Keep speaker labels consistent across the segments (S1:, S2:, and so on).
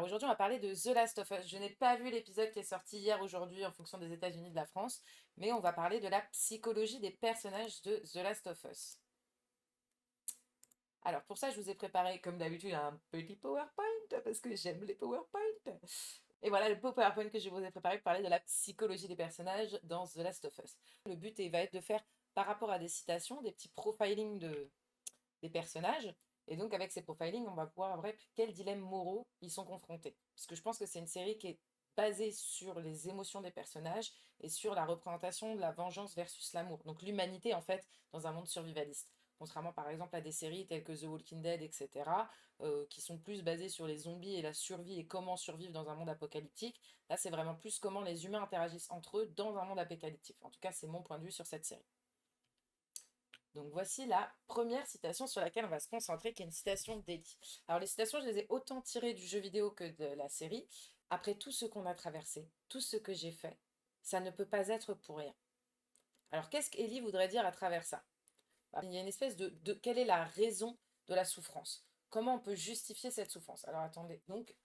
S1: aujourd'hui, on va parler de The Last of Us. Je n'ai pas vu l'épisode qui est sorti hier, aujourd'hui, en fonction des États-Unis, de la France, mais on va parler de la psychologie des personnages de The Last of Us. Alors pour ça, je vous ai préparé, comme d'habitude, un petit PowerPoint, parce que j'aime les PowerPoint. Et voilà le PowerPoint que je vous ai préparé pour parler de la psychologie des personnages dans The Last of Us. Le but va être de faire, par rapport à des citations, des petits profilings des personnages. Et donc, avec ces profilings, on va pouvoir voir quels dilemmes moraux ils sont confrontés. Parce que je pense que c'est une série qui est basée sur les émotions des personnages et sur la représentation de la vengeance versus l'amour. Donc, l'humanité, en fait, dans un monde survivaliste. Contrairement, par exemple, à des séries telles que The Walking Dead, etc., qui sont plus basées sur les zombies et la survie et comment survivre dans un monde apocalyptique. Là, c'est vraiment plus comment les humains interagissent entre eux dans un monde apocalyptique. En tout cas, c'est mon point de vue sur cette série. Donc voici la première citation sur laquelle on va se concentrer, qui est une citation d'Ellie. Alors les citations, je les ai autant tirées du jeu vidéo que de la série. Après tout ce qu'on a traversé, tout ce que j'ai fait, ça ne peut pas être pour rien. Alors qu'est-ce qu'Ellie voudrait dire à travers ça? Il y a une espèce de quelle est la raison de la souffrance? Comment on peut justifier cette souffrance? Alors attendez, donc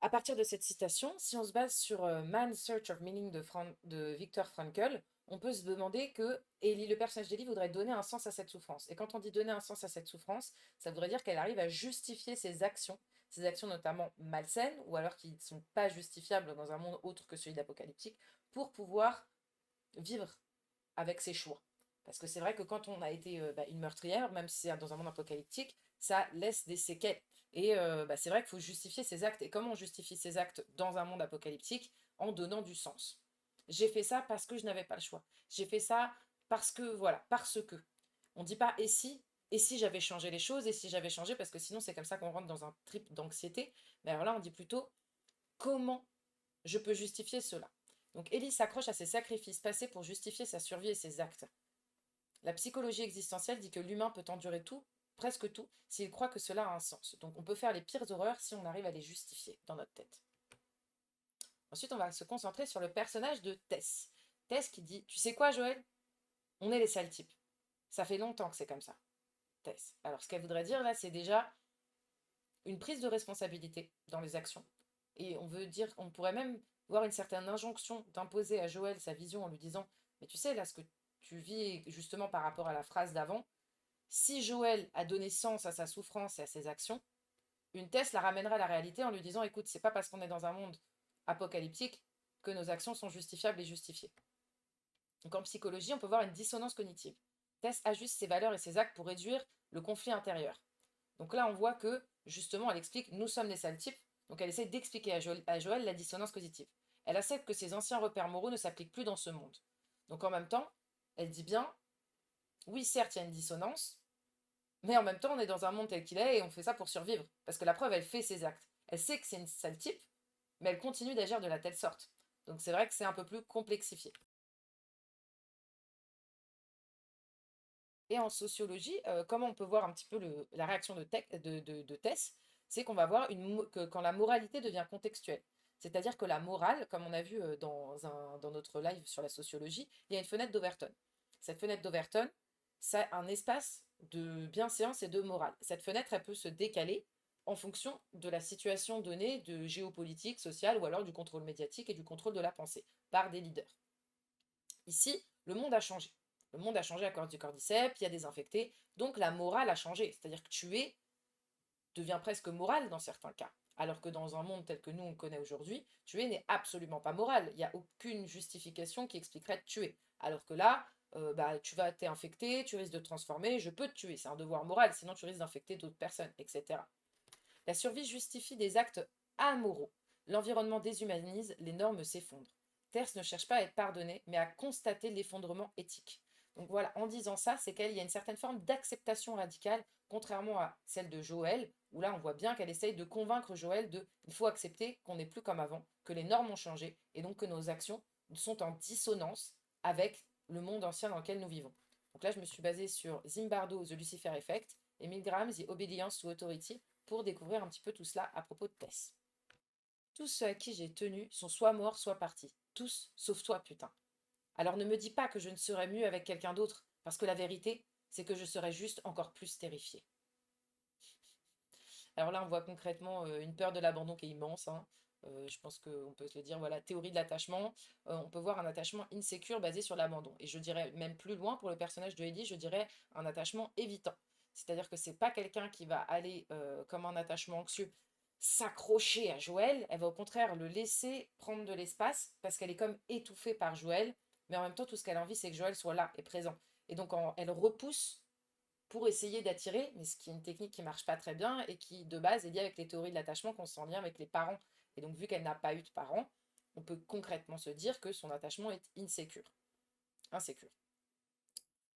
S1: à partir de cette citation, si on se base sur Man's Search of Meaning de Viktor Frankl, on peut se demander que Ellie, le personnage d'Ellie voudrait donner un sens à cette souffrance. Et quand on dit donner un sens à cette souffrance, ça voudrait dire qu'elle arrive à justifier ses actions notamment malsaines, ou alors qui ne sont pas justifiables dans un monde autre que celui d'apocalyptique, pour pouvoir vivre avec ses choix. Parce que c'est vrai que quand on a été une meurtrière, même si c'est dans un monde apocalyptique, ça laisse des séquelles. Et c'est vrai qu'il faut justifier ses actes. Et comment on justifie ses actes dans un monde apocalyptique? En donnant du sens. J'ai fait ça parce que je n'avais pas le choix. J'ai fait ça parce que, voilà, parce que. On ne dit pas et si j'avais changé les choses, et si j'avais changé, parce que sinon c'est comme ça qu'on rentre dans un trip d'anxiété. Mais alors là, on dit plutôt comment je peux justifier cela. Donc Ellie s'accroche à ses sacrifices passés pour justifier sa survie et ses actes. La psychologie existentielle dit que l'humain peut endurer tout, presque tout, s'il croit que cela a un sens. Donc on peut faire les pires horreurs si on arrive à les justifier dans notre tête. Ensuite, on va se concentrer sur le personnage de Tess. Tess qui dit: Tu sais quoi, Joël? On est les sales types. Ça fait longtemps que c'est comme ça. Tess. Alors, ce qu'elle voudrait dire là, c'est déjà une prise de responsabilité dans les actions. Et on veut dire, on pourrait même voir une certaine injonction d'imposer à Joël sa vision en lui disant: Mais tu sais, là, ce que tu vis justement par rapport à la phrase d'avant, si Joël a donné sens à sa souffrance et à ses actions, une Tess la ramènera à la réalité en lui disant: Écoute, c'est pas parce qu'on est dans un monde apocalyptique que nos actions sont justifiables et justifiées. Donc en psychologie, on peut voir une dissonance cognitive. Tess ajuste ses valeurs et ses actes pour réduire le conflit intérieur. Donc là, on voit que, justement, elle explique: nous sommes des sales types. Donc elle essaie d'expliquer à Joël la dissonance cognitive. Elle accepte que ses anciens repères moraux ne s'appliquent plus dans ce monde. Donc en même temps, elle dit bien: oui, certes, il y a une dissonance, mais en même temps, on est dans un monde tel qu'il est et on fait ça pour survivre. Parce que la preuve, elle fait ses actes. Elle sait que c'est une sale type, mais elle continue d'agir de la telle sorte. Donc c'est vrai que c'est un peu plus complexifié. Et en sociologie, comment on peut voir un petit peu la réaction de Tess, c'est qu'on va voir que quand la moralité devient contextuelle. C'est-à-dire que la morale, comme on a vu dans notre live sur la sociologie, il y a une fenêtre d'Overton. Cette fenêtre d'Overton, c'est un espace de bienséance et de morale. Cette fenêtre, elle peut se décaler en fonction de la situation donnée, de géopolitique, sociale, ou alors du contrôle médiatique et du contrôle de la pensée par des leaders. Ici, le monde a changé. Le monde a changé à cause du cordyceps, il y a des infectés, donc la morale a changé. C'est-à-dire que tuer devient presque moral dans certains cas. Alors que dans un monde tel que nous on connaît aujourd'hui, tuer n'est absolument pas moral. Il n'y a aucune justification qui expliquerait de tuer. Alors que là, tu vas t'es infecté, tu risques de te transformer, je peux te tuer, c'est un devoir moral, sinon tu risques d'infecter d'autres personnes, etc. La survie justifie des actes amoraux. L'environnement déshumanise, les normes s'effondrent. Terce ne cherche pas à être pardonné, mais à constater l'effondrement éthique. Donc voilà, en disant ça, c'est qu'il y a une certaine forme d'acceptation radicale, contrairement à celle de Joël, où là on voit bien qu'elle essaye de convaincre Joël de: il faut accepter qu'on n'est plus comme avant, que les normes ont changé, et donc que nos actions sont en dissonance avec le monde ancien dans lequel nous vivons. Donc là, je me suis basée sur Zimbardo, The Lucifer Effect, et Milgram, The Obedience to Authority, pour découvrir un petit peu tout cela à propos de Tess. Tous ceux à qui j'ai tenu sont soit morts, soit partis. Tous, sauf toi, putain. Alors ne me dis pas que je ne serais mieux avec quelqu'un d'autre, parce que la vérité, c'est que je serais juste encore plus terrifiée. Alors là, on voit concrètement une peur de l'abandon qui est immense, hein. Je pense qu'on peut se le dire, voilà, théorie de l'attachement. On peut voir un attachement insécure basé sur l'abandon. Et je dirais même plus loin pour le personnage de Ellie, je dirais un attachement évitant. C'est-à-dire que c'est pas quelqu'un qui va aller, comme un attachement anxieux, s'accrocher à Joël. Elle va au contraire le laisser prendre de l'espace parce qu'elle est comme étouffée par Joël. Mais en même temps, tout ce qu'elle a envie, c'est que Joël soit là et présent. Et donc, elle repousse pour essayer d'attirer, mais ce qui est une technique qui marche pas très bien et qui, de base, est liée avec les théories de l'attachement qu'on sent lien avec les parents. Et donc, vu qu'elle n'a pas eu de parents, on peut concrètement se dire que son attachement est insécure.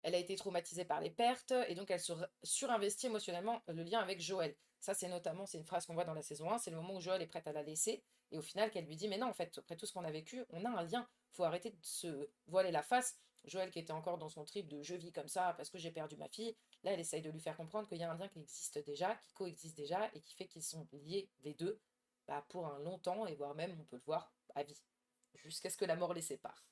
S1: Elle a été traumatisée par les pertes et donc elle surinvestit émotionnellement le lien avec Joël. Ça, c'est une phrase qu'on voit dans la saison 1, c'est le moment où Joël est prête à la laisser et au final qu'elle lui dit mais non, en fait, après tout ce qu'on a vécu, on a un lien, faut arrêter de se voiler la face. Joël qui était encore dans son trip de je vis comme ça parce que j'ai perdu ma fille, là elle essaye de lui faire comprendre qu'il y a un lien qui existe déjà, qui coexiste déjà et qui fait qu'ils sont liés les deux pour un long temps et voire même on peut le voir à vie, jusqu'à ce que la mort les sépare.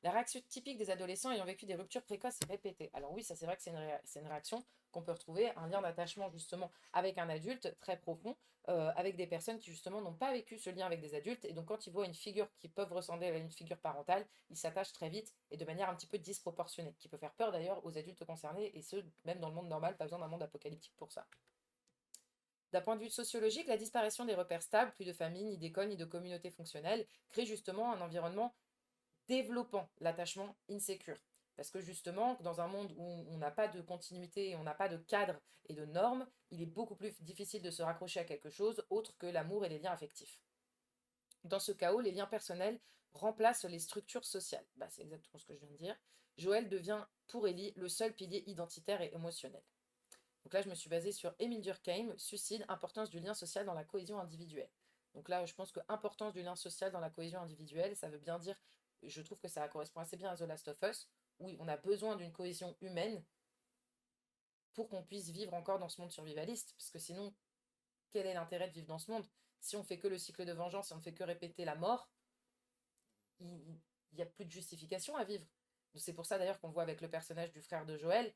S1: La réaction typique des adolescents ayant vécu des ruptures précoces et répétées. Alors oui, ça c'est vrai que c'est une réaction qu'on peut retrouver, un lien d'attachement justement avec un adulte très profond, avec des personnes qui justement n'ont pas vécu ce lien avec des adultes, et donc quand ils voient une figure qui peut ressembler à une figure parentale, ils s'attachent très vite et de manière un petit peu disproportionnée, qui peut faire peur d'ailleurs aux adultes concernés, et ce, même dans le monde normal, pas besoin d'un monde apocalyptique pour ça. D'un point de vue sociologique, la disparition des repères stables, plus de famille, ni d'école, ni de communauté fonctionnelle, crée justement un environnement développant l'attachement insécure. Parce que justement, dans un monde où on n'a pas de continuité, on n'a pas de cadre et de normes, il est beaucoup plus difficile de se raccrocher à quelque chose autre que l'amour et les liens affectifs. Dans ce chaos, les liens personnels remplacent les structures sociales. C'est exactement ce que je viens de dire. Joël devient, pour Ellie, le seul pilier identitaire et émotionnel. Donc là, je me suis basée sur Émile Durkheim, Suicide, importance du lien social dans la cohésion individuelle. Donc là, je pense que importance du lien social dans la cohésion individuelle, ça veut bien dire, je trouve que ça correspond assez bien à The Last of Us, où on a besoin d'une cohésion humaine pour qu'on puisse vivre encore dans ce monde survivaliste, parce que sinon, quel est l'intérêt de vivre dans ce monde? Si on fait que le cycle de vengeance, si on ne fait que répéter la mort, il n'y a plus de justification à vivre. C'est pour ça d'ailleurs qu'on voit avec le personnage du frère de Joël,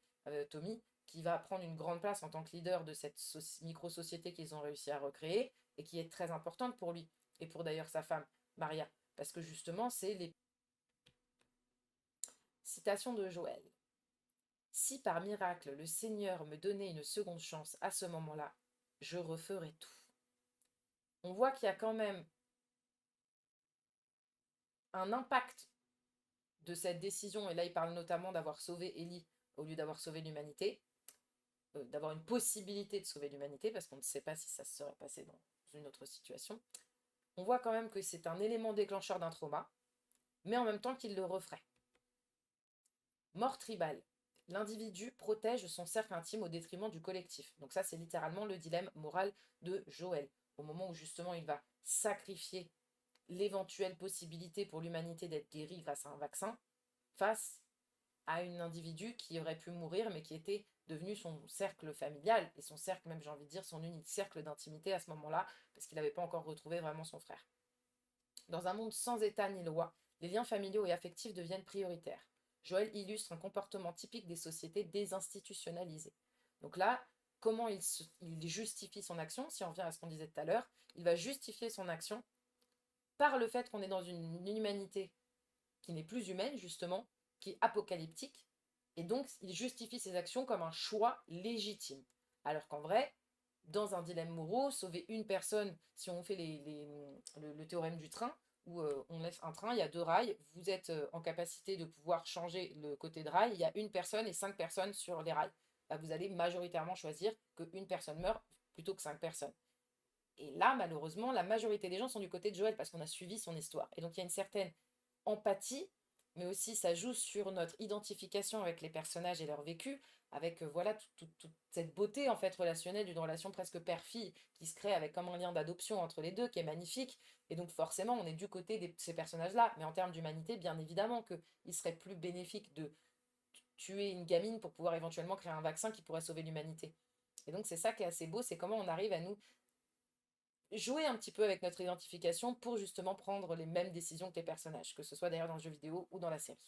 S1: Tommy, qui va prendre une grande place en tant que leader de cette micro-société qu'ils ont réussi à recréer et qui est très importante pour lui et pour d'ailleurs sa femme, Maria. Parce que justement, c'est les citations de Joël. Si par miracle le Seigneur me donnait une seconde chance à ce moment-là, je referais tout. On voit qu'il y a quand même un impact de cette décision, et là il parle notamment d'avoir sauvé Ellie au lieu d'avoir sauvé l'humanité, d'avoir une possibilité de sauver l'humanité, parce qu'on ne sait pas si ça se serait passé dans une autre situation. On voit quand même que c'est un élément déclencheur d'un trauma, mais en même temps qu'il le referait. Mort tribale. L'individu protège son cercle intime au détriment du collectif. Donc ça, c'est littéralement le dilemme moral de Joël. Au moment où justement il va sacrifier l'éventuelle possibilité pour l'humanité d'être guérie grâce à un vaccin, face à un individu qui aurait pu mourir, mais qui était devenu son cercle familial, et son cercle, même j'ai envie de dire, son unique cercle d'intimité à ce moment-là, parce qu'il n'avait pas encore retrouvé vraiment son frère. Dans un monde sans état ni loi, les liens familiaux et affectifs deviennent prioritaires. Joël illustre un comportement typique des sociétés désinstitutionnalisées. Donc là, comment il justifie son action, si on revient à ce qu'on disait tout à l'heure, il va justifier son action par le fait qu'on est dans une humanité qui n'est plus humaine, justement, qui est apocalyptique, et donc il justifie ses actions comme un choix légitime. Alors qu'en vrai, dans un dilemme moraux, sauver une personne, si on fait le théorème du train, où on laisse un train, il y a deux rails, vous êtes en capacité de pouvoir changer le côté de rail, il y a une personne et 5 personnes sur les rails. Là, vous allez majoritairement choisir qu'une personne meurt plutôt que 5 personnes. Et là, malheureusement, la majorité des gens sont du côté de Joël parce qu'on a suivi son histoire. Et donc, il y a une certaine empathie, mais aussi ça joue sur notre identification avec les personnages et leur vécu, avec voilà toute cette beauté en fait relationnelle d'une relation presque père-fille qui se crée avec comme un lien d'adoption entre les deux qui est magnifique. Et donc forcément, on est du côté de ces personnages-là. Mais en termes d'humanité, bien évidemment qu'il serait plus bénéfique de tuer une gamine pour pouvoir éventuellement créer un vaccin qui pourrait sauver l'humanité. Et donc c'est ça qui est assez beau, c'est comment on arrive à nous jouer un petit peu avec notre identification pour justement prendre les mêmes décisions que les personnages, que ce soit d'ailleurs dans le jeu vidéo ou dans la série.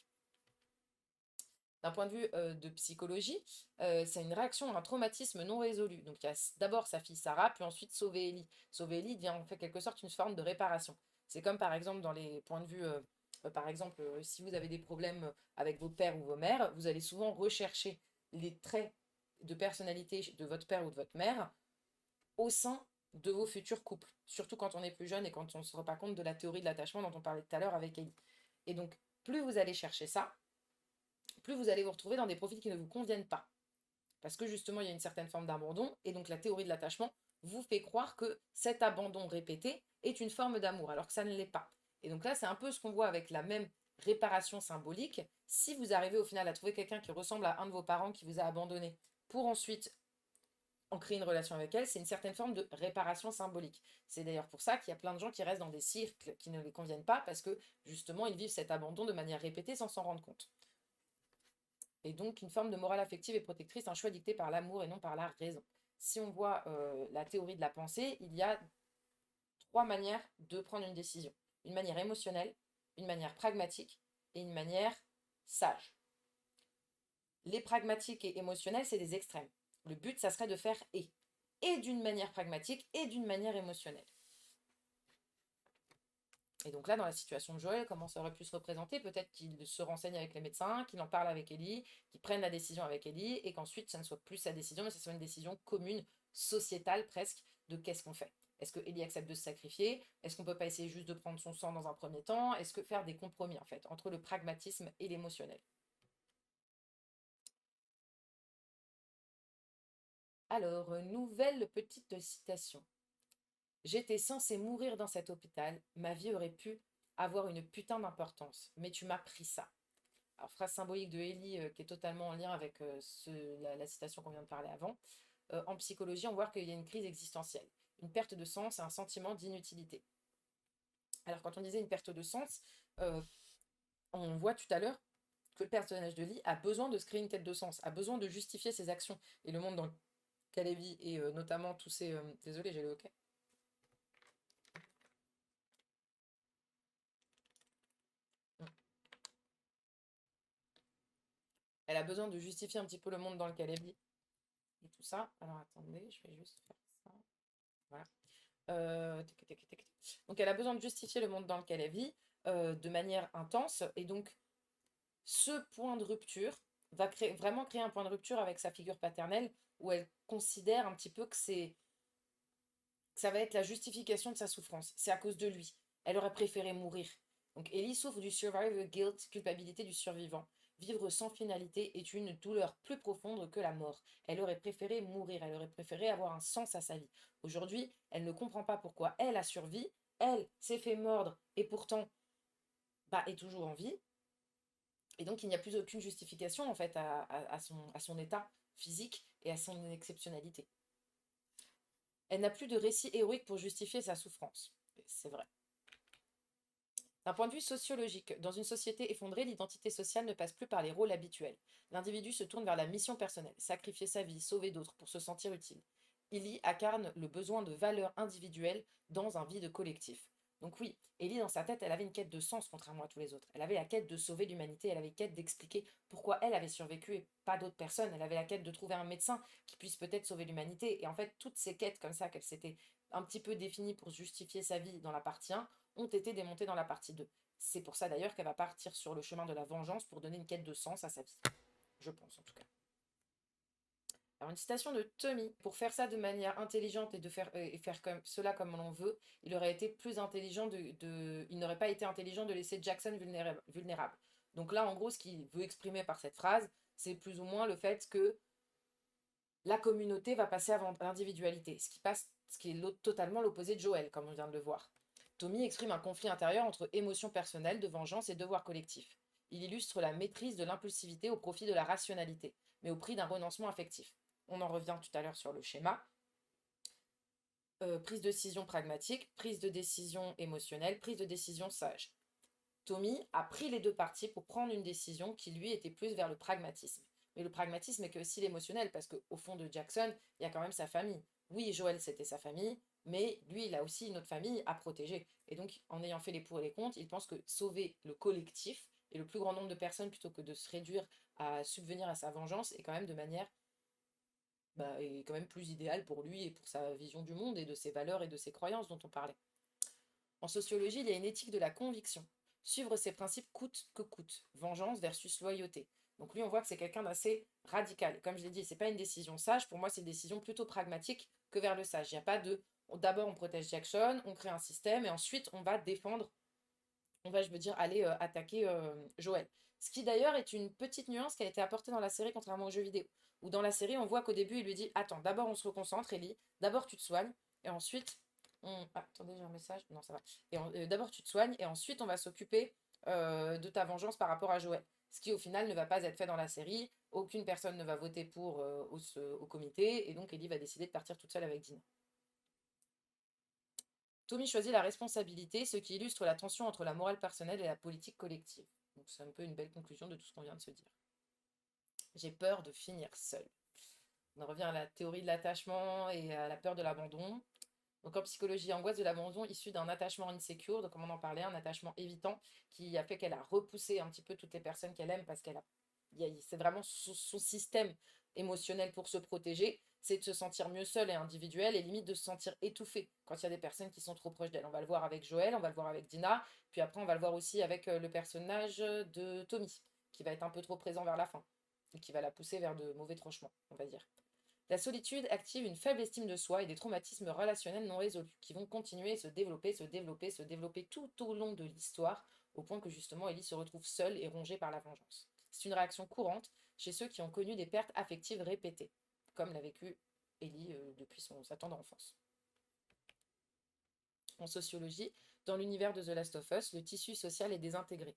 S1: D'un point de vue de psychologie, c'est une réaction à un traumatisme non résolu. Donc il y a d'abord sa fille Sarah, puis ensuite sauver Ellie. Sauver Ellie devient en fait quelque sorte une forme de réparation. C'est comme par exemple dans les points de vue, par exemple, si vous avez des problèmes avec vos pères ou vos mères, vous allez souvent rechercher les traits de personnalité de votre père ou de votre mère au sein de vos futurs couples. Surtout quand on est plus jeune et quand on ne se rend pas compte de la théorie de l'attachement dont on parlait tout à l'heure avec Ellie. Et donc, plus vous allez chercher ça, plus vous allez vous retrouver dans des profils qui ne vous conviennent pas. Parce que justement, il y a une certaine forme d'abandon, et donc la théorie de l'attachement vous fait croire que cet abandon répété est une forme d'amour, alors que ça ne l'est pas. Et donc là, c'est un peu ce qu'on voit avec la même réparation symbolique. Si vous arrivez au final à trouver quelqu'un qui ressemble à un de vos parents qui vous a abandonné, pour ensuite en créer une relation avec elle, c'est une certaine forme de réparation symbolique. C'est d'ailleurs pour ça qu'il y a plein de gens qui restent dans des cercles qui ne les conviennent pas, parce que justement, ils vivent cet abandon de manière répétée sans s'en rendre compte. Et donc une forme de morale affective et protectrice, un choix dicté par l'amour et non par la raison. Si on voit la théorie de la pensée, il y a trois manières de prendre une décision. Une manière émotionnelle, une manière pragmatique et une manière sage. Les pragmatiques et émotionnels, c'est des extrêmes. Le but, ça serait de faire et d'une manière pragmatique et d'une manière émotionnelle. Et donc là, dans la situation de Joël, comment ça aurait pu se représenter? Peut-être qu'il se renseigne avec les médecins, qu'il en parle avec Ellie, qu'il prenne la décision avec Ellie, et qu'ensuite, ça ne soit plus sa décision, mais ce soit une décision commune, sociétale presque, de qu'est-ce qu'on fait. Est-ce que Ellie accepte de se sacrifier? Est-ce qu'on ne peut pas essayer juste de prendre son sang dans un premier temps? Est-ce que faire des compromis, en fait, entre le pragmatisme et l'émotionnel? Alors, nouvelle petite citation. J'étais censée mourir dans cet hôpital, ma vie aurait pu avoir une putain d'importance, mais tu m'as pris ça. Alors, phrase symbolique de Ellie qui est totalement en lien avec la citation qu'on vient de parler avant. En psychologie, on voit qu'il y a une crise existentielle, une perte de sens et un sentiment d'inutilité. Alors, quand on disait une perte de sens, euh, on voit tout à l'heure que le personnage de Ellie a besoin de se créer une quête de sens, a besoin de justifier ses actions et le monde dans lequel elle vit, et notamment tous ces... désolé, j'ai le hoquet. Elle a besoin de justifier un petit peu le monde dans lequel elle vit et tout ça. Alors attendez, je vais juste faire ça. Voilà. Donc elle a besoin de justifier le monde dans lequel elle vit de manière intense. Et donc ce point de rupture va vraiment créer un point de rupture avec sa figure paternelle où elle considère un petit peu que ça va être la justification de sa souffrance. C'est à cause de lui. Elle aurait préféré mourir. Donc Ellie souffre du survivor guilt, culpabilité du survivant. Vivre sans finalité est une douleur plus profonde que la mort. Elle aurait préféré mourir, elle aurait préféré avoir un sens à sa vie. Aujourd'hui, elle ne comprend pas pourquoi elle a survécu, elle s'est fait mordre et pourtant est toujours en vie. Et donc il n'y a plus aucune justification en fait à son état physique et à son exceptionnalité. Elle n'a plus de récit héroïque pour justifier sa souffrance. C'est vrai. D'un point de vue sociologique, dans une société effondrée, l'identité sociale ne passe plus par les rôles habituels. L'individu se tourne vers la mission personnelle, sacrifier sa vie, sauver d'autres pour se sentir utile. Ellie incarne le besoin de valeur individuelle dans un vide collectif. Donc oui, Ellie, dans sa tête, elle avait une quête de sens, contrairement à tous les autres. Elle avait la quête de sauver l'humanité, elle avait la quête d'expliquer pourquoi elle avait survécu et pas d'autres personnes. Elle avait la quête de trouver un médecin qui puisse peut-être sauver l'humanité. Et en fait, toutes ces quêtes comme ça qu'elle s'était un petit peu définies pour justifier sa vie dans la partie 1 ont été démontées dans la partie 2. C'est pour ça d'ailleurs qu'elle va partir sur le chemin de la vengeance pour donner une quête de sens à sa vie. Je pense en tout cas. Alors une citation de Tommy. Pour faire ça de manière intelligente et faire comme cela comme l'on veut, il aurait été plus intelligent il n'aurait pas été intelligent de laisser Jackson vulnérable. Donc là, en gros, ce qu'il veut exprimer par cette phrase, c'est plus ou moins le fait que la communauté va passer avant l'individualité, ce qui est totalement l'opposé de Joël, comme on vient de le voir. Tommy exprime un conflit intérieur entre émotion personnelle, de vengeance et devoir collectif. Il illustre la maîtrise de l'impulsivité au profit de la rationalité, mais au prix d'un renoncement affectif. On en revient tout à l'heure sur le schéma. Prise de décision pragmatique, prise de décision émotionnelle, prise de décision sage. Tommy a pris les deux parties pour prendre une décision qui lui était plus vers le pragmatisme. Mais le pragmatisme est que aussi l'émotionnel, parce qu'au fond de Jackson, il y a quand même sa famille. Oui, Joël, c'était sa famille, mais lui, il a aussi une autre famille à protéger. Et donc, en ayant fait les pour et les contre, il pense que sauver le collectif et le plus grand nombre de personnes plutôt que de se réduire à subvenir à sa vengeance et quand même de manière est quand même plus idéale pour lui et pour sa vision du monde et de ses valeurs et de ses croyances dont on parlait. En sociologie, il y a une éthique de la conviction. Suivre ses principes coûte que coûte. Vengeance versus loyauté. Donc lui, on voit que c'est quelqu'un d'assez radical. Comme je l'ai dit, c'est pas une décision sage. Pour moi, c'est une décision plutôt pragmatique que vers le sage. Il n'y a pas de... D'abord, on protège Jackson, on crée un système, et ensuite, on va défendre, on va, je veux dire, aller attaquer Joël. Ce qui d'ailleurs est une petite nuance qui a été apportée dans la série, contrairement aux jeux vidéo. Où dans la série, on voit qu'au début, il lui dit, attends, d'abord on se reconcentre, Ellie, d'abord tu te soignes, et ensuite Ah, attendez, j'ai un message. Non, ça va. D'abord, tu te soignes et ensuite, on va s'occuper de ta vengeance par rapport à Joël. Ce qui, au final, ne va pas être fait dans la série. Aucune personne ne va voter pour au comité. Et donc, Ellie va décider de partir toute seule avec Dina. Tommy choisit la responsabilité, ce qui illustre la tension entre la morale personnelle et la politique collective. Donc, c'est un peu une belle conclusion de tout ce qu'on vient de se dire. J'ai peur de finir seule. On en revient à la théorie de l'attachement et à la peur de l'abandon. Donc en psychologie, angoisse de l'abandon issue d'un attachement insécure, donc comme on en parlait, un attachement évitant qui a fait qu'elle a repoussé un petit peu toutes les personnes qu'elle aime parce c'est vraiment son système émotionnel pour se protéger, c'est de se sentir mieux seule et individuelle et limite de se sentir étouffée quand il y a des personnes qui sont trop proches d'elle. On va le voir avec Joël, on va le voir avec Dina, puis après on va le voir aussi avec le personnage de Tommy, qui va être un peu trop présent vers la fin et qui va la pousser vers de mauvais tranchements, on va dire. La solitude active une faible estime de soi et des traumatismes relationnels non résolus, qui vont continuer à se développer, se développer, se développer tout au long de l'histoire, au point que justement Ellie se retrouve seule et rongée par la vengeance. C'est une réaction courante chez ceux qui ont connu des pertes affectives répétées, comme l'a vécu Ellie depuis sa tendre enfance. En sociologie, dans l'univers de The Last of Us, le tissu social est désintégré.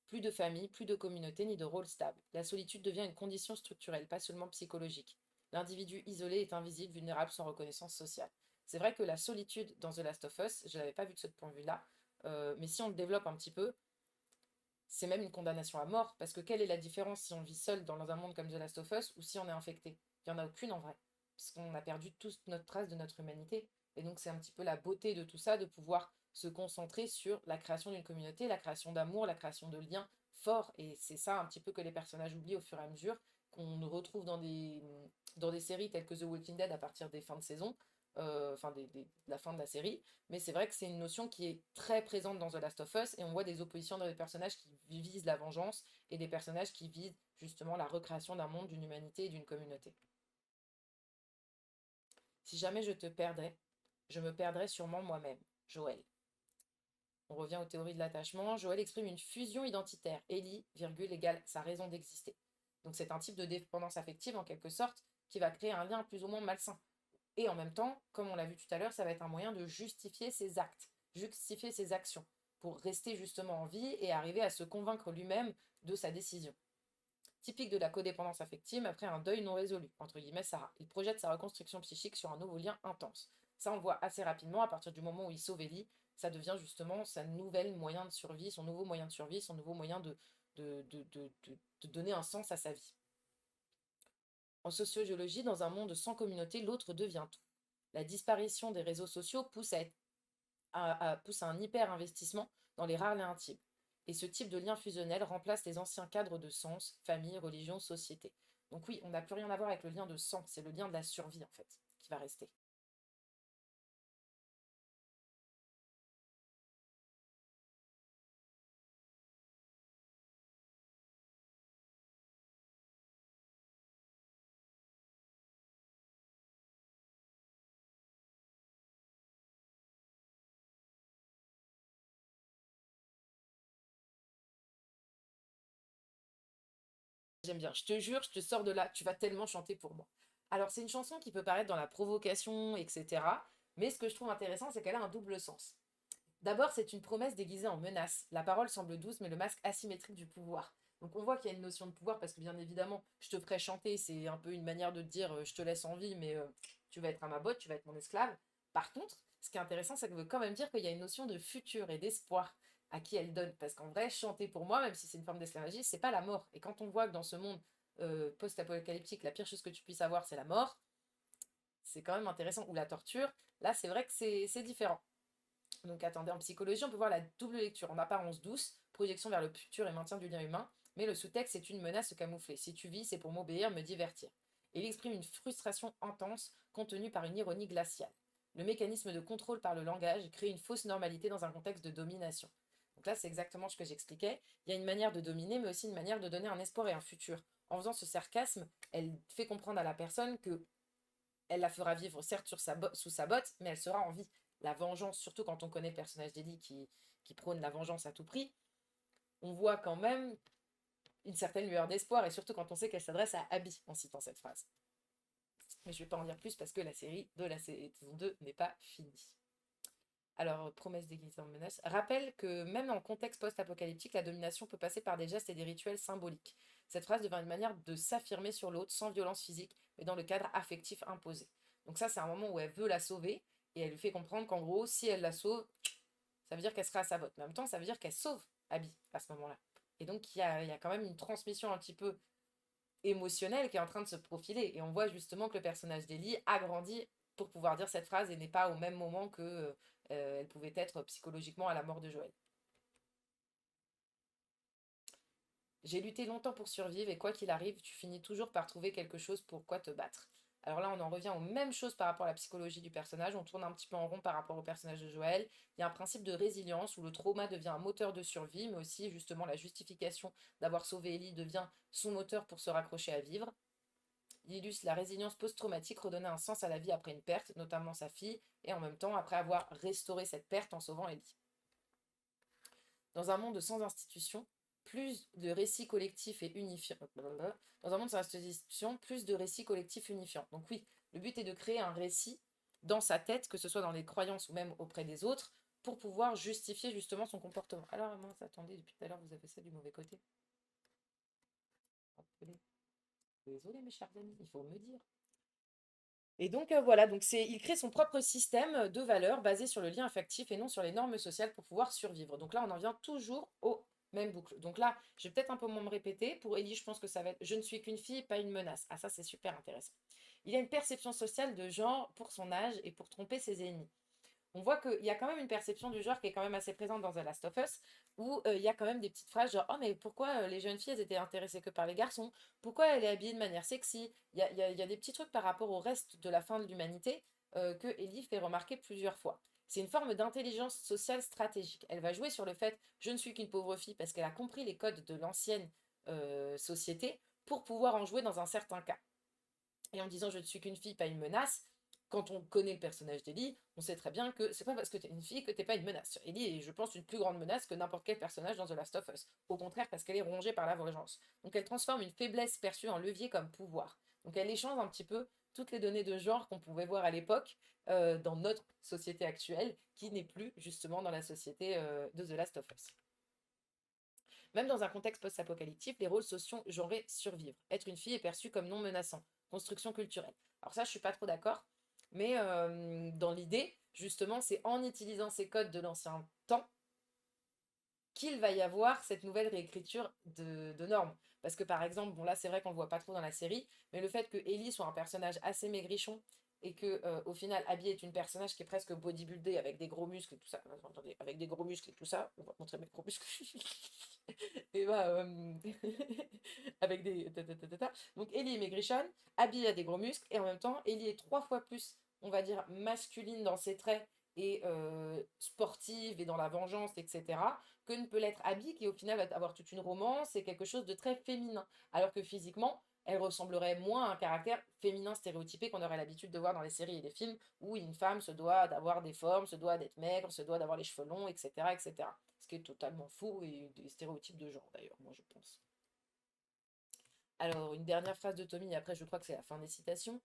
S1: Plus de famille, plus de communauté, ni de rôle stable. La solitude devient une condition structurelle, pas seulement psychologique. L'individu isolé est invisible, vulnérable, sans reconnaissance sociale. C'est vrai que la solitude dans The Last of Us, je ne l'avais pas vu de ce point de vue-là, mais si on le développe un petit peu, c'est même une condamnation à mort, parce que quelle est la différence si on vit seul dans un monde comme The Last of Us ou si on est infecté? Il n'y en a aucune en vrai, parce qu'on a perdu toute notre trace de notre humanité. Et donc c'est un petit peu la beauté de tout ça, de pouvoir se concentrer sur la création d'une communauté, la création d'amour, la création de liens forts. Et c'est ça un petit peu que les personnages oublient au fur et à mesure, qu'on retrouve dans des séries telles que The Walking Dead à partir des fins de saison, de la fin de la série. Mais c'est vrai que c'est une notion qui est très présente dans The Last of Us et on voit des oppositions dans des personnages qui visent la vengeance et des personnages qui visent justement la recréation d'un monde, d'une humanité et d'une communauté. Si jamais je te perdrais, je me perdrais sûrement moi-même, Joël. On revient aux théories de l'attachement. Joël exprime une fusion identitaire. Ellie, virgule, égale sa raison d'exister. Donc c'est un type de dépendance affective en quelque sorte qui va créer un lien plus ou moins malsain. Et en même temps, comme on l'a vu tout à l'heure, ça va être un moyen de justifier ses actes, justifier ses actions, pour rester justement en vie et arriver à se convaincre lui-même de sa décision. Typique de la codépendance affective, après un deuil non résolu, entre guillemets Sarah. Il projette sa reconstruction psychique sur un nouveau lien intense. Ça, on le voit assez rapidement, à partir du moment où il sauve Ellie, ça devient justement sa nouvelle moyen de survie, son nouveau moyen de survie, son nouveau moyen de donner un sens à sa vie. En sociologie, dans un monde sans communauté, l'autre devient tout. La disparition des réseaux sociaux pousse à un hyper-investissement dans les rares liens intimes. Et ce type de lien fusionnel remplace les anciens cadres de sens, famille, religion, société. Donc oui, on n'a plus rien à voir avec le lien de sang, c'est le lien de la survie en fait, qui va rester. J'aime bien, je te jure, je te sors de là, tu vas tellement chanter pour moi. Alors c'est une chanson qui peut paraître dans la provocation, etc. Mais ce que je trouve intéressant, c'est qu'elle a un double sens. D'abord, c'est une promesse déguisée en menace. La parole semble douce, mais le masque asymétrique du pouvoir. Donc on voit qu'il y a une notion de pouvoir, parce que bien évidemment, je te ferai chanter, c'est un peu une manière de te dire je te laisse en vie, mais tu vas être à ma botte, tu vas être mon esclave. Par contre, ce qui est intéressant, c'est qu'elle veut quand même dire qu'il y a une notion de futur et d'espoir à qui elle donne. Parce qu'en vrai, chanter pour moi, même si c'est une forme d'esclavagisme, c'est pas la mort. Et quand on voit que dans ce monde post-apocalyptique, la pire chose que tu puisses avoir, c'est la mort, c'est quand même intéressant. Ou la torture, là, c'est vrai que c'est différent. Donc attendez, en psychologie, on peut voir la double lecture en apparence douce, projection vers le futur et maintien du lien humain, Mais le sous-texte est une menace camouflée. Si tu vis, c'est pour m'obéir, me divertir. Et il exprime une frustration intense contenue par une ironie glaciale. Le mécanisme de contrôle par le langage crée une fausse normalité dans un contexte de domination. Donc là, c'est exactement ce que j'expliquais. Il y a une manière de dominer, mais aussi une manière de donner un espoir et un futur. En faisant ce sarcasme, elle fait comprendre à la personne que elle la fera vivre certes sous sa botte, mais elle sera en vie. La vengeance, surtout quand on connaît le personnage d'Ellie qui prône la vengeance à tout prix, on voit quand même une certaine lueur d'espoir, et surtout quand on sait qu'elle s'adresse à Abby en citant cette phrase. Mais je ne vais pas en dire plus parce que la série de la saison 2 n'est pas finie. Alors, promesse déguisée en menace. Rappelle que même dans le contexte post-apocalyptique, la domination peut passer par des gestes et des rituels symboliques. Cette phrase devient une manière de s'affirmer sur l'autre sans violence physique, mais dans le cadre affectif imposé. Donc ça, c'est un moment où elle veut la sauver, et elle lui fait comprendre qu'en gros, si elle la sauve, ça veut dire qu'elle sera à sa botte. Mais en même temps, ça veut dire qu'elle sauve Abby à ce moment-là. Et donc, il y a quand même une transmission un petit peu émotionnelle qui est en train de se profiler. Et on voit justement que le personnage d'Ellie a grandi pour pouvoir dire cette phrase et n'est pas au même moment que elle pouvait être psychologiquement à la mort de Joël. J'ai lutté longtemps pour survivre et quoi qu'il arrive, tu finis toujours par trouver quelque chose pour quoi te battre. Alors là, on en revient aux mêmes choses par rapport à la psychologie du personnage. On tourne un petit peu en rond par rapport au personnage de Joël. Il y a un principe de résilience où le trauma devient un moteur de survie, mais aussi justement la justification d'avoir sauvé Ellie devient son moteur pour se raccrocher à vivre. Il illustre la résilience post-traumatique, redonner un sens à la vie après une perte, notamment sa fille, et en même temps après avoir restauré cette perte en sauvant Ellie. Dans un monde sans institutions, plus de récits collectifs et unifiants. Dans un monde sans institutions, plus de récits collectifs unifiants. Donc oui, le but est de créer un récit dans sa tête, que ce soit dans les croyances ou même auprès des autres, pour pouvoir justifier justement son comportement. Alors, mince, attendez, depuis tout à l'heure, vous avez ça du mauvais côté. Désolé mes chers amis, il faut me dire. Et donc voilà, donc il crée son propre système de valeurs basé sur le lien affectif et non sur les normes sociales pour pouvoir survivre. Donc là, on en vient toujours aux mêmes boucles. Donc là, je vais peut-être un peu moins me répéter. Pour Ellie, je pense que ça va être je ne suis qu'une fille, pas une menace. Ah ça, c'est super intéressant. Il y a une perception sociale de genre pour son âge et pour tromper ses ennemis. On voit qu'il y a quand même une perception du genre qui est quand même assez présente dans The Last of Us, où il y a quand même des petites phrases genre «Oh mais pourquoi les jeunes filles elles étaient intéressées que par les garçons? Pourquoi elle est habillée de manière sexy?» Il y a des petits trucs par rapport au reste de la fin de l'humanité que Ellie fait remarquer plusieurs fois. C'est une forme d'intelligence sociale stratégique. Elle va jouer sur le fait «Je ne suis qu'une pauvre fille» parce qu'elle a compris les codes de l'ancienne société pour pouvoir en jouer dans un certain cas. Et en disant je ne suis qu'une fille, pas une menace, quand on connaît le personnage d'Ellie, on sait très bien que c'est pas parce que t'es une fille que t'es pas une menace. Ellie est, je pense, une plus grande menace que n'importe quel personnage dans The Last of Us. Au contraire, parce qu'elle est rongée par la vengeance. Donc elle transforme une faiblesse perçue en levier comme pouvoir. Donc elle échange un petit peu toutes les données de genre qu'on pouvait voir à l'époque dans notre société actuelle, qui n'est plus justement dans la société de The Last of Us. Même dans un contexte post-apocalyptique, les rôles sociaux genrés survivent. Être une fille est perçu comme non menaçant. Construction culturelle. Alors ça, je suis pas trop d'accord, mais dans l'idée, justement, c'est en utilisant ces codes de l'ancien temps qu'il va y avoir cette nouvelle réécriture de normes. Parce que par exemple, bon là c'est vrai qu'on le voit pas trop dans la série, mais le fait que Ellie soit un personnage assez maigrichon et que au final Abby est une personnage qui est presque bodybuildée avec des gros muscles et tout ça, attendez, avec des gros muscles et tout ça, on va montrer mes gros muscles. Et bah avec des donc Ellie est maigrichonne, Abby a des gros muscles et en même temps Ellie est 3 fois plus, on va dire, masculine dans ses traits et sportive et dans la vengeance, etc., que ne peut l'être Abby, qui au final va avoir toute une romance et quelque chose de très féminin. Alors que physiquement, elle ressemblerait moins à un caractère féminin stéréotypé qu'on aurait l'habitude de voir dans les séries et les films, où une femme se doit d'avoir des formes, se doit d'être maigre, se doit d'avoir les cheveux longs, etc., etc. Ce qui est totalement faux et des stéréotypes de genre, d'ailleurs, moi je pense. Alors, une dernière phrase de Tommy, et après je crois que c'est la fin des citations.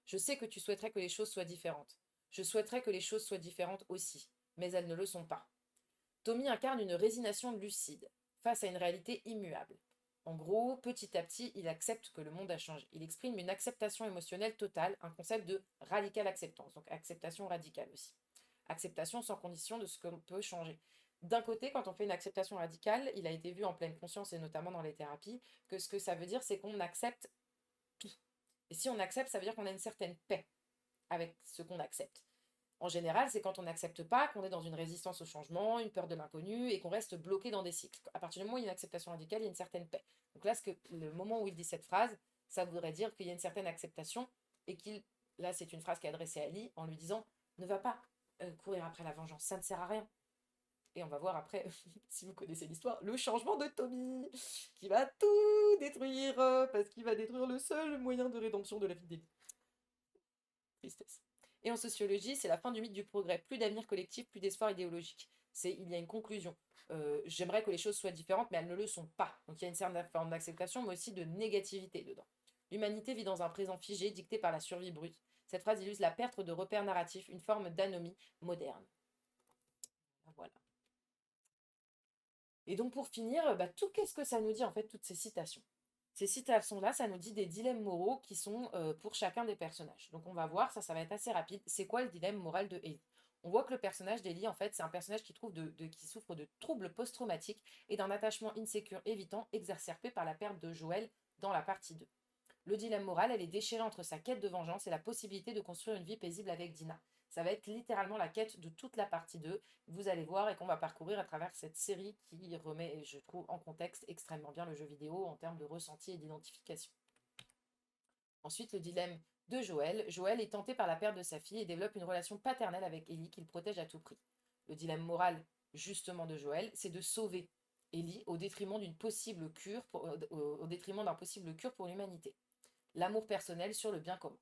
S1: Je sais que tu souhaiterais que les choses soient différentes. Je souhaiterais que les choses soient différentes aussi, mais elles ne le sont pas. Tommy incarne une résignation lucide face à une réalité immuable. En gros, petit à petit, il accepte que le monde a changé. Il exprime une acceptation émotionnelle totale, un concept de radicale acceptance, donc acceptation radicale aussi. Acceptation sans condition de ce qu'on peut changer. D'un côté, quand on fait une acceptation radicale, il a été vu en pleine conscience et notamment dans les thérapies, que ce que ça veut dire, c'est qu'on accepte tout. Et si on accepte, ça veut dire qu'on a une certaine paix avec ce qu'on accepte. En général, c'est quand on n'accepte pas, qu'on est dans une résistance au changement, une peur de l'inconnu et qu'on reste bloqué dans des cycles. À partir du moment où il y a une acceptation radicale, il y a une certaine paix. Donc là, le moment où il dit cette phrase, ça voudrait dire qu'il y a une certaine acceptation et là, c'est une phrase qui est adressée à Ali en lui disant ne va pas courir après la vengeance, ça ne sert à rien. Et on va voir après, si vous connaissez l'histoire, le changement de Tommy, qui va tout détruire, parce qu'il va détruire le seul moyen de rédemption de la vie d'Eli. Tristesse. Et en sociologie, c'est la fin du mythe du progrès. Plus d'avenir collectif, plus d'espoir idéologique. Il y a une conclusion. J'aimerais que les choses soient différentes, mais elles ne le sont pas. Donc il y a une certaine forme d'acceptation, mais aussi de négativité dedans. L'humanité vit dans un présent figé, dicté par la survie brute. Cette phrase illustre la perte de repères narratifs, une forme d'anomie moderne. Voilà. Et donc pour finir, tout qu'est-ce que ça nous dit en fait, toutes ces citations? Ces citations-là, ça nous dit des dilemmes moraux qui sont pour chacun des personnages. Donc on va voir, ça va être assez rapide. C'est quoi le dilemme moral de Ellie? On voit que le personnage d'Ellie, en fait, c'est un personnage qui souffre de troubles post-traumatiques et d'un attachement insécure évitant, exacerbé par la perte de Joël dans la partie 2. Le dilemme moral, elle est déchirée entre sa quête de vengeance et la possibilité de construire une vie paisible avec Dina. Ça va être littéralement la quête de toute la partie 2, vous allez voir, et qu'on va parcourir à travers cette série qui remet, je trouve, en contexte extrêmement bien le jeu vidéo en termes de ressenti et d'identification. Ensuite, le dilemme de Joël. Joël est tenté par la perte de sa fille et développe une relation paternelle avec Ellie qu'il protège à tout prix. Le dilemme moral, justement, de Joël, c'est de sauver Ellie au détriment d'une possible cure au détriment d'un possible cure pour l'humanité. L'amour personnel sur le bien commun.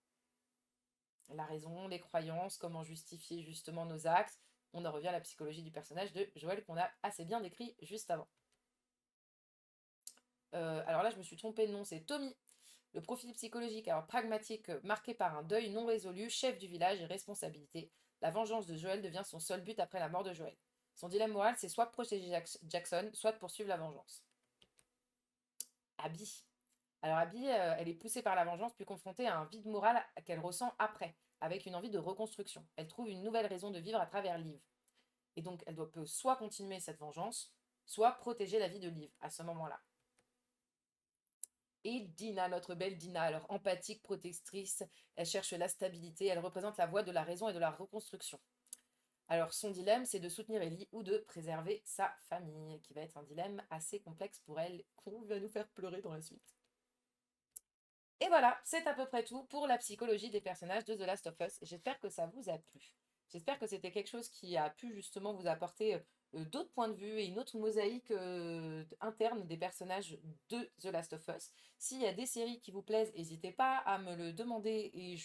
S1: La raison, les croyances, comment justifier justement nos actes. On en revient à la psychologie du personnage de Joël qu'on a assez bien décrit juste avant. Alors là, je me suis trompée de nom, c'est Tommy. Le profil psychologique, alors pragmatique, marqué par un deuil non résolu, chef du village et responsabilité. La vengeance de Joël devient son seul but après la mort de Joël. Son dilemme moral, c'est soit de protéger Jackson, soit de poursuivre la vengeance. Abby. Alors Abby, elle est poussée par la vengeance, puis confrontée à un vide moral qu'elle ressent après, avec une envie de reconstruction. Elle trouve une nouvelle raison de vivre à travers Liv. Et donc elle peut soit continuer cette vengeance, soit protéger la vie de Liv à ce moment-là. Et Dina, notre belle Dina, alors empathique, protectrice, elle cherche la stabilité, elle représente la voie de la raison et de la reconstruction. Alors son dilemme, c'est de soutenir Ellie ou de préserver sa famille, qui va être un dilemme assez complexe pour elle, qu'on va nous faire pleurer dans la suite. Et voilà, c'est à peu près tout pour la psychologie des personnages de The Last of Us. J'espère que ça vous a plu. J'espère que c'était quelque chose qui a pu justement vous apporter d'autres points de vue et une autre mosaïque interne des personnages de The Last of Us. S'il y a des séries qui vous plaisent, n'hésitez pas à me le demander et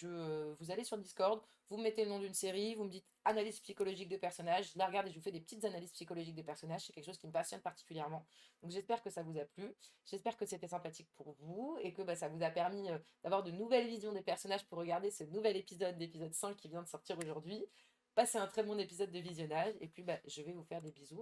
S1: vous allez sur le Discord, vous mettez le nom d'une série, vous me dites analyse psychologique de personnages, je la regarde et je vous fais des petites analyses psychologiques des personnages, c'est quelque chose qui me passionne particulièrement. Donc j'espère que ça vous a plu, j'espère que c'était sympathique pour vous et que ça vous a permis d'avoir de nouvelles visions des personnages pour regarder ce nouvel épisode, l'épisode 5 qui vient de sortir aujourd'hui. Passez un très bon épisode de visionnage et puis je vais vous faire des bisous.